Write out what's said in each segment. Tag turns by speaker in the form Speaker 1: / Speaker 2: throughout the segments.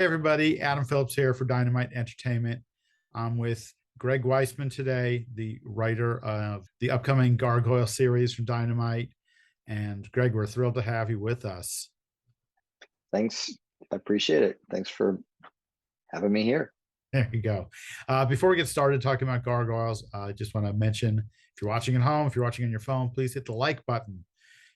Speaker 1: Hey everybody, Adam Phillips here for Dynamite Entertainment. I'm with Greg Weisman today, the writer of the upcoming Gargoyle series from Dynamite. And Greg, we're thrilled to have you with us.
Speaker 2: Thanks. I appreciate it. Thanks for having me here.
Speaker 1: There you go. Before we get started talking about gargoyles, I just want to mention if you're watching at home, if you're watching on your phone, please hit the like button.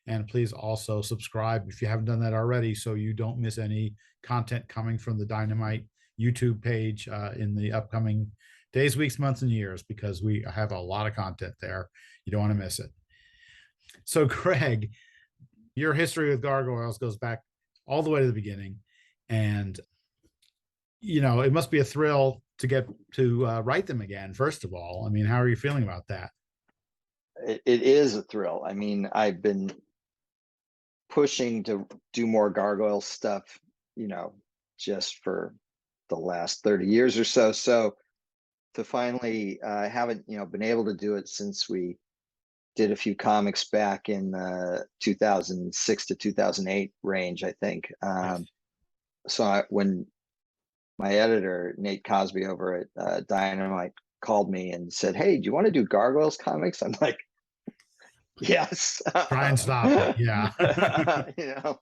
Speaker 1: And please also subscribe if you haven't done that already so you don't miss any content coming from the Dynamite YouTube page in the upcoming days, weeks, months, and years, because we have a lot of content there. You don't want to miss it. So, Greg, your history with gargoyles goes back all the way to the beginning. And, it must be a thrill to get to write them again, first of all. I mean, how are you feeling about that?
Speaker 2: It is a thrill. I mean, I've been pushing to do more gargoyle stuff, just for the last 30 years or so. So to finally haven't, been able to do it since we did a few comics back in the 2006 to 2008 range, I think. When my editor, Nate Cosby over at Dynamite, called me and said, "Hey, do you want to do Gargoyles comics?" I'm like, yes.
Speaker 1: Try and stop it. Yeah.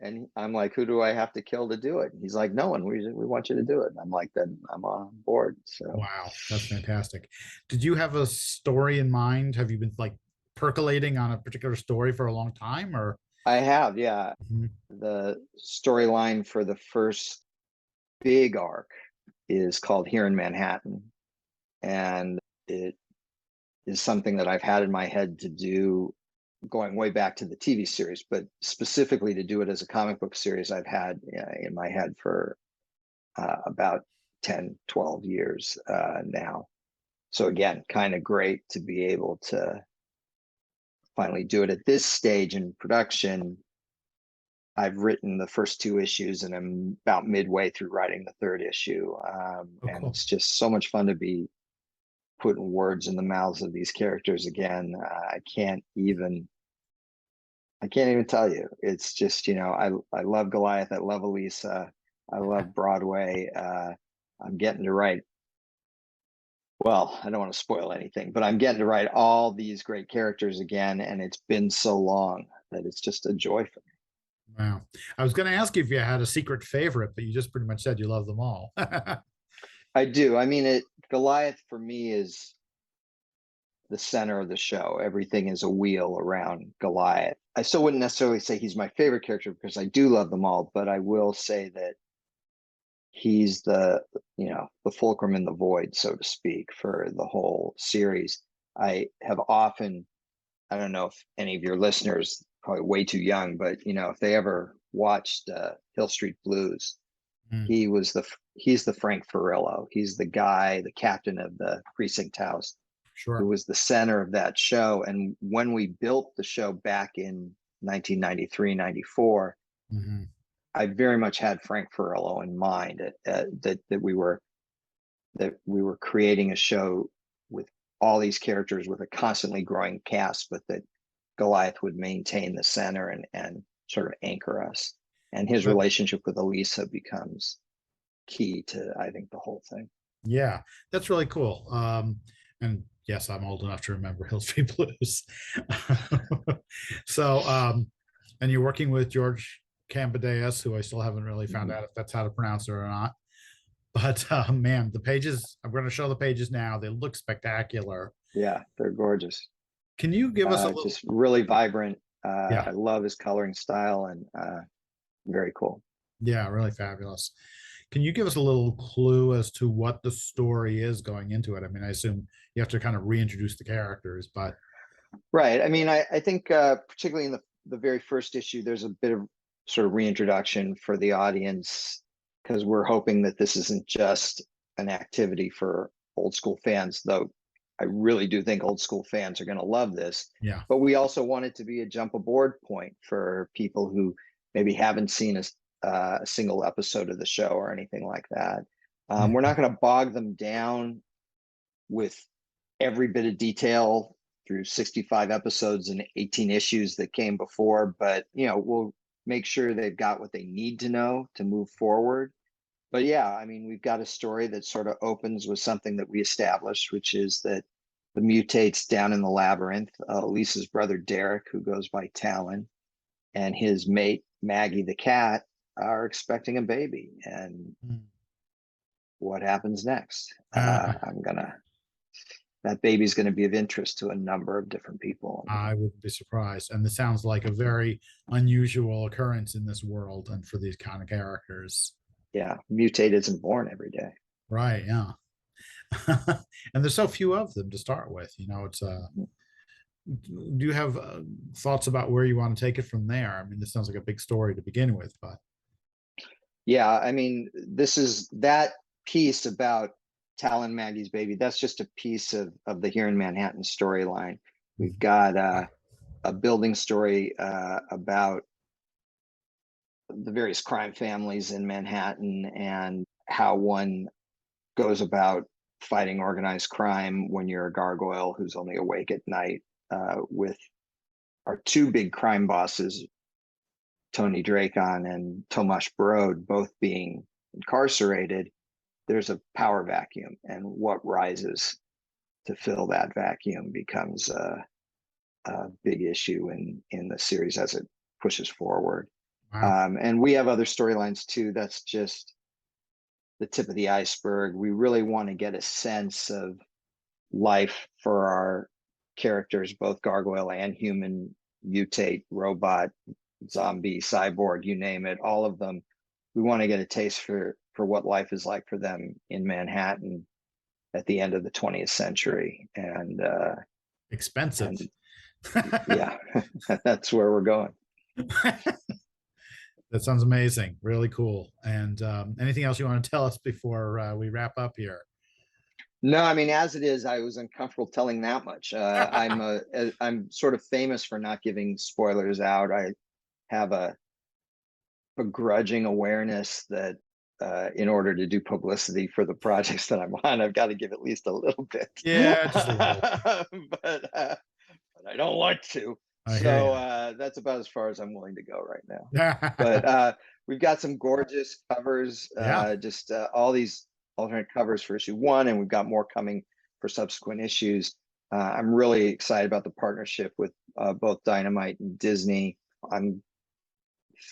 Speaker 2: And I'm like, who do I have to kill to do it? And he's like, no one. We want you to do it. And I'm like, then I'm on board. So
Speaker 1: wow, that's fantastic. Did you have a story in mind? Have you been like percolating on a particular story for a long time, or?
Speaker 2: I have, yeah.
Speaker 1: Mhm.
Speaker 2: The storyline for the first big arc is called Here in Manhattan. And it is something that I've had in my head to do going way back to the TV series, but specifically to do it as a comic book series, I've had in my head for about 10, 12 years now. So again, kind of great to be able to finally do it at this stage in production. I've written the first two issues and I'm about midway through writing the third issue. And
Speaker 1: Cool.
Speaker 2: it's just so much fun to be putting words in the mouths of these characters again. I can't even tell you. It's just, I love Goliath. I love Elisa. I love Broadway. I'm getting to write. Well, I don't want to spoil anything, but I'm getting to write all these great characters again. And it's been so long that it's just a joy for me.
Speaker 1: Wow. I was going to ask you if you had a secret favorite, but you just pretty much said you love them all.
Speaker 2: I do. I mean, Goliath for me is the center of the show. Everything is a wheel around Goliath. I still wouldn't necessarily say he's my favorite character because I do love them all, but I will say that he's the fulcrum in the void, so to speak, for the whole series. I have often, I don't know if any of your listeners, probably way too young, but if they ever watched Hill Street Blues, he's the Frank Furillo. He's the guy, the captain of the precinct house,
Speaker 1: Sure.
Speaker 2: who was the center of that show. And when we built the show back in 1993, 94, I very much had Frank Furillo in mind, that we were creating a show with all these characters with a constantly growing cast, but that Goliath would maintain the center and sort of anchor us. And his relationship with Elisa becomes key to, I think, the whole thing.
Speaker 1: Yeah, that's really cool. And yes, I'm old enough to remember Hill Street Blues. So, and you're working with George Kambadaiis, who I still haven't really found out if that's how to pronounce it or not. But man, the pages, I'm going to show the pages now. They look spectacular.
Speaker 2: Yeah, they're gorgeous.
Speaker 1: Can you give us a little?
Speaker 2: Just really vibrant.
Speaker 1: Yeah.
Speaker 2: I love his coloring style and very cool.
Speaker 1: Yeah, really fabulous. Can you give us a little clue as to what the story is going into it? I mean, I assume you have to kind of reintroduce the characters, but.
Speaker 2: Right. I mean, I think particularly in the very first issue, there's a bit of sort of reintroduction for the audience, because we're hoping that this isn't just an activity for old school fans, though I really do think old school fans are going to love this.
Speaker 1: Yeah.
Speaker 2: But we also want it to be a jump aboard point for people who maybe haven't seen a single episode of the show or anything like that. We're not going to bog them down with every bit of detail through 65 episodes and 18 issues that came before, but we'll make sure they've got what they need to know to move forward. But yeah, I mean, we've got a story that sort of opens with something that we established, which is that the mutates down in the labyrinth, Lisa's brother Derek, who goes by Talon, and his mate Maggie the cat are expecting a baby. And what happens next? That baby's gonna be of interest to a number of different people.
Speaker 1: I wouldn't be surprised. And this sounds like a very unusual occurrence in this world and for these kind of characters.
Speaker 2: Yeah, mutate isn't born every day.
Speaker 1: Right, yeah. And there's so few of them to start with. It's do you have thoughts about where you want to take it from there? I mean, this sounds like a big story to begin with, but
Speaker 2: yeah, I mean, this is that piece about Talon Maggie's baby. That's just a piece of the Here in Manhattan storyline. We've got a building story about the various crime families in Manhattan and how one goes about fighting organized crime when you're a gargoyle who's only awake at night, with our two big crime bosses, Tony Dracon and Tomasz Brod, both being incarcerated. There's a power vacuum, and what rises to fill that vacuum becomes a big issue in the series as it pushes forward.
Speaker 1: wow.
Speaker 2: And we have other storylines too. That's just the tip of the iceberg. We really want to get a sense of life for our characters, both gargoyle and human, mutate, robot, zombie, cyborg, you name it, all of them. We want to get a taste for what life is like for them in Manhattan at the end of the 20th century. And
Speaker 1: Expensive.
Speaker 2: Yeah, that's where we're going.
Speaker 1: That sounds amazing. Really cool. And anything else you want to tell us before we wrap up here?
Speaker 2: No, I mean, as it is, I was uncomfortable telling that much. I'm sort of famous for not giving spoilers out. I have a begrudging awareness that in order to do publicity for the projects that I'm on, I've got to give at least a little bit.
Speaker 1: Yeah, just a little.
Speaker 2: But I don't like to. So that's about as far as I'm willing to go right now. But we've got some gorgeous covers, just all these alternate covers for issue 1, and we've got more coming for subsequent issues. I'm really excited about the partnership with both Dynamite and Disney. I'm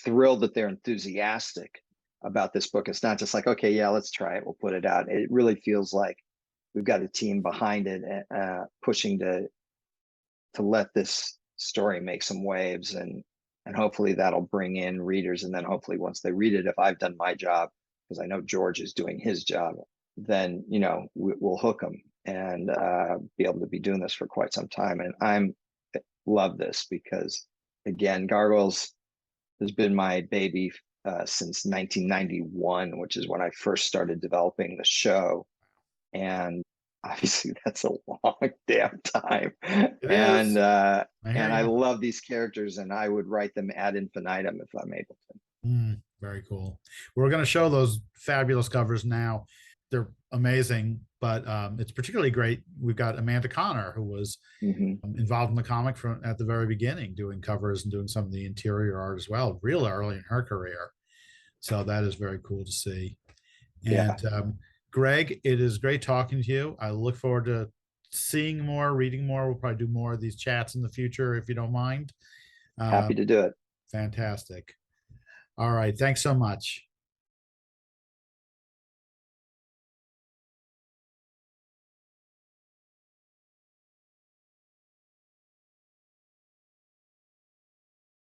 Speaker 2: thrilled that they're enthusiastic about this book. It's not just like, okay, yeah, let's try it, we'll put it out. It really feels like we've got a team behind it, pushing to let this story make some waves, and hopefully that'll bring in readers. And then hopefully once they read it, if I've done my job, because I know George is doing his job, then we'll hook them and be able to be doing this for quite some time. And I'm love this because, again, Gargoyles has been my baby since 1991, which is when I first started developing the show. And obviously that's a long damn time. And I love these characters, and I would write them ad infinitum if I'm able to.
Speaker 1: Very cool. We're going to show those fabulous covers now. They're amazing, but it's particularly great. We've got Amanda Connor, who was involved in the comic from at the very beginning, doing covers and doing some of the interior art as well, real early in her career. So that is very cool to see. And Greg, it is great talking to you. I look forward to seeing more, reading more. We'll probably do more of these chats in the future if you don't mind.
Speaker 2: Happy to do it.
Speaker 1: Fantastic. All right. Thanks so much.